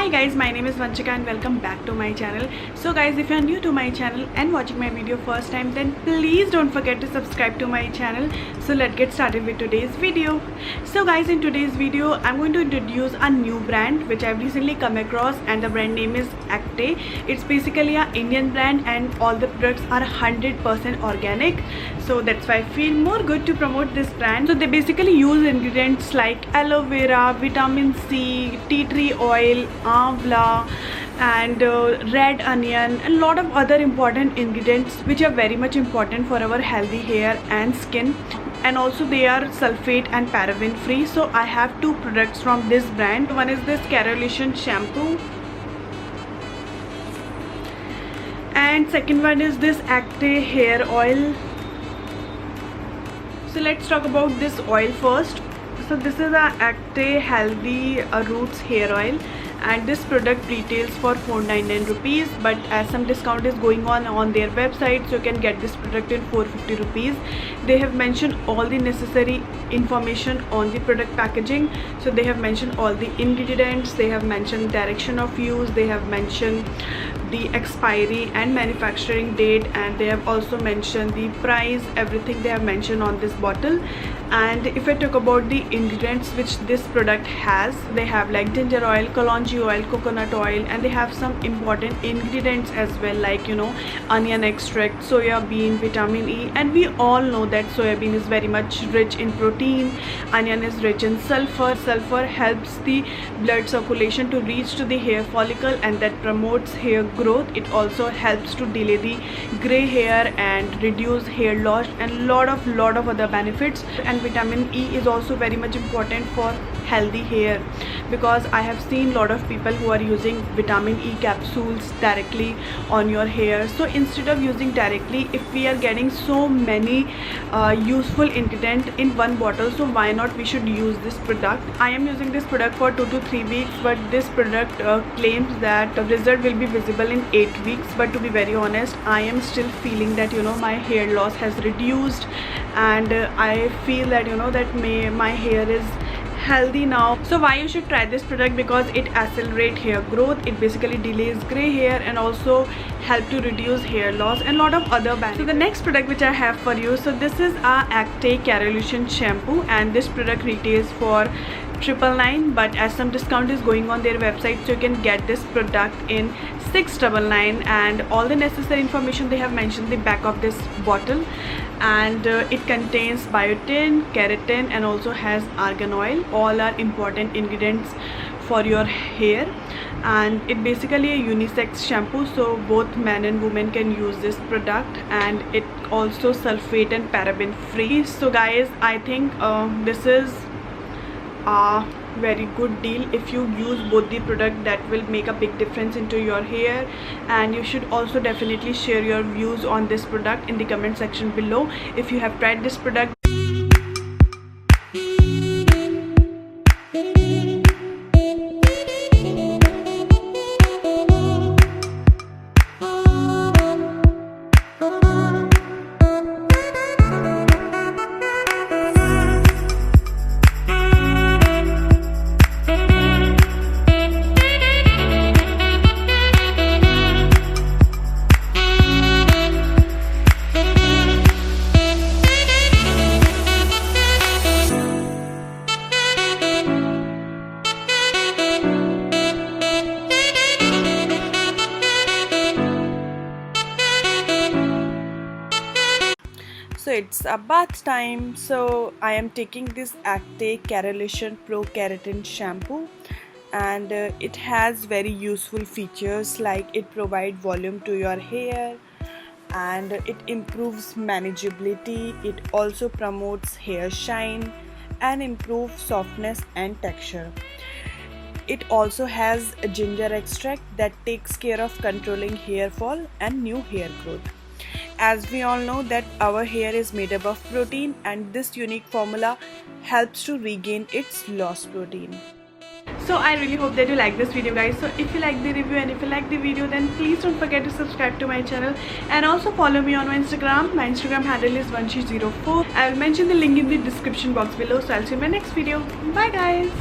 Hi guys, my name is Vanchika and welcome back to my channel. So guys, if you are new to my channel and watching my video first time, then please don't forget to subscribe to my channel. So let's get started with today's video. So guys, in today's video I'm going to introduce a new brand which I've recently come across, and the brand name is Acte. It's basically an Indian brand and all the products are 100% organic. So that's why I feel more good to promote this brand. So they basically use ingredients like aloe vera, vitamin C, tea tree oil, amla and red onion, and a lot of other important ingredients which are very much important for our healthy hair and skin. And also they are sulfate and paraben free. So I have two products from this brand. One is this Kerolution shampoo and second one is this Acte hair oil. So let's talk about this oil first. So this is a Acte healthy roots hair oil, and this product retails for 499 rupees, but as some discount is going on their website, so you can get this product in 450 rupees. They have mentioned all the necessary information on the product packaging. So they have mentioned all the ingredients, they have mentioned direction of use, they have mentioned the expiry and manufacturing date, and they have also mentioned the price. Everything they have mentioned on this bottle. And if I talk about the ingredients which this product has, they have like ginger oil, kalonji oil, coconut oil, and they have some important ingredients as well, like onion extract, soya bean, vitamin E. And we all know that soya bean is very much rich in protein, onion is rich in sulfur. Sulfur helps the blood circulation to reach to the hair follicle, and that promotes hair growth. It also helps to delay the gray hair and reduce hair loss, and lot of other benefits. And vitamin E is also very much important for healthy hair, because I have seen lot of people who are using vitamin E capsules directly on your hair. So instead of using directly, if we are getting so many useful ingredients in one bottle, so why not we should use this product. I am using this product for 2 to 3 weeks, but this product claims that the result will be visible in 8 weeks. But to be very honest, I am still feeling that my hair loss has reduced, and I feel that that my hair is healthy now. So why you should try this product? Because it accelerates hair growth, it basically delays gray hair, and also help to reduce hair loss, and lot of other benefits. So the next product which I have for you, so this is a Acte Kerolution shampoo, and this product retails for 999, but as some discount is going on their website, so you can get this product in 699. And all the necessary information they have mentioned the back of this bottle. And it contains biotin, keratin, and also has argan oil. All are important ingredients for your hair, and it basically a unisex shampoo, so both men and women can use this product. And it also sulfate and paraben free. So guys, I think this is a very good deal. If you use both the product, that will make a big difference into your hair. And you should also definitely share your views on this product in the comment section below if you have tried this product. So it's a bath time. So I am taking this Acte Kerolution Pro Keratin shampoo, and it has very useful features, like it provides volume to your hair, and it improves manageability. It also promotes hair shine and improves softness and texture. It also has a ginger extract that takes care of controlling hair fall and new hair growth. As we all know that our hair is made up of protein, and this unique formula helps to regain its lost protein. So I really hope that you like this video, guys. So if you like the review and if you like the video, then please don't forget to subscribe to my channel, and also follow me on my Instagram. My Instagram handle is vanchi04. I will mention the link in the description box below. So I'll see you in my next video. Bye guys.